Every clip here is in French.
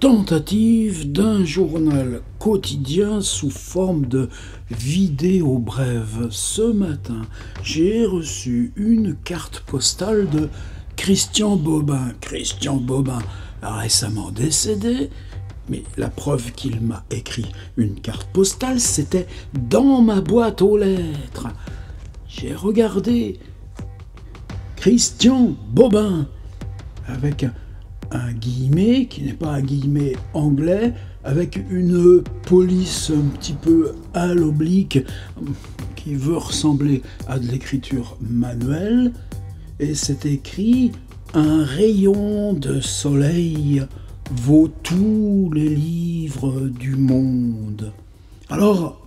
Tentative d'un journal quotidien sous forme de vidéo brève. Ce matin, j'ai reçu une carte postale de Christian Bobin. Christian Bobin, récemment décédé, mais la preuve qu'il m'a écrit une carte postale, c'était dans ma boîte aux lettres. J'ai regardé Christian Bobin avec un guillemet qui n'est pas un guillemet anglais, avec une police un petit peu à l'oblique qui veut ressembler à de l'écriture manuelle, et c'est écrit « Un rayon de soleil vaut tous les livres du monde ». Alors,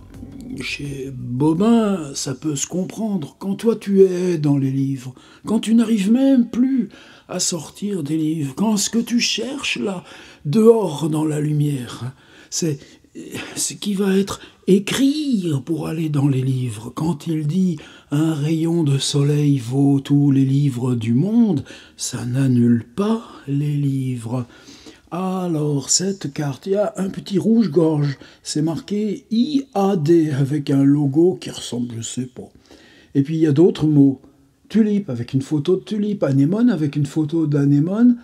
chez Bobin, ça peut se comprendre. Quand toi tu es dans les livres, quand tu n'arrives même plus à sortir des livres, quand ce que tu cherches là, dehors dans la lumière, c'est ce qui va être écrit pour aller dans les livres. Quand il dit « un rayon de soleil vaut tous les livres du monde », ça n'annule pas les livres. Alors, cette carte, il y a un petit rouge-gorge, c'est marqué IAD avec un logo qui ressemble, je sais pas. Et puis il y a d'autres mots. Tulipe avec une photo de tulipe, anémone avec une photo d'anémone,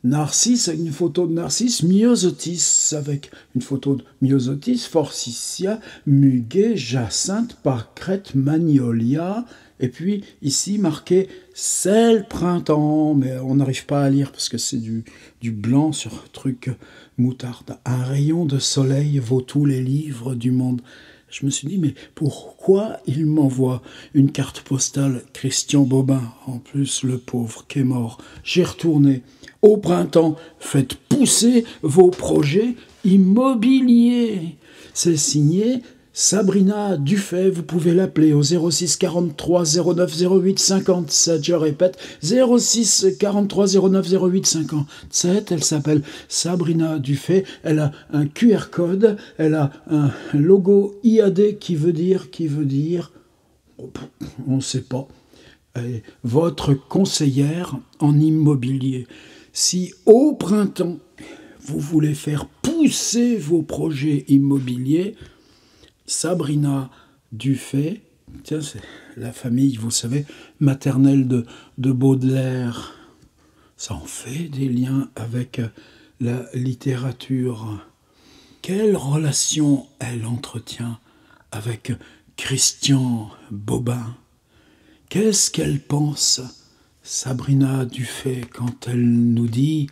narcisse avec une photo de narcisse, myosotis avec une photo de myosotis, forsythia, muguet, jacinthe, pâquerette, magnolia. Et puis ici marqué « c'est le printemps », mais on n'arrive pas à lire parce que c'est du blanc sur truc moutarde. « Un rayon de soleil vaut tous les livres du monde ». Je me suis dit, mais pourquoi il m'envoie une carte postale Christian Bobin? En plus, le pauvre qui est mort. J'ai retourné. « Au printemps, faites pousser vos projets immobiliers ». C'est signé Sabrina Dufay. Vous pouvez l'appeler au 06 43 09 08 57. Je répète, 06 43 09 08 57. Elle s'appelle Sabrina Dufay. Elle a un QR code. Elle a un logo IAD qui veut dire, on ne sait pas. Elle est votre conseillère en immobilier. Si au printemps, vous voulez faire pousser vos projets immobiliers, Sabrina Dufay, tiens, c'est la famille, vous savez, maternelle de Baudelaire. Ça en fait des liens avec la littérature. Quelle relation elle entretient avec Christian Bobin? Qu'est-ce qu'elle pense, Sabrina Dufay, quand elle nous dit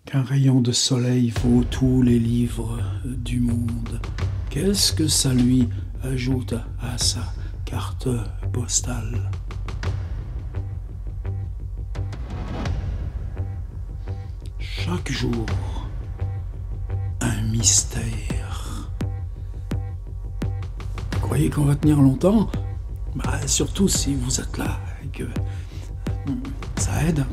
qu'un rayon de soleil vaut tous les livres du monde? Qu'est-ce que ça lui ajoute à sa carte postale? Chaque jour, un mystère. Vous croyez qu'on va tenir longtemps? Surtout si vous êtes là et que ça aide.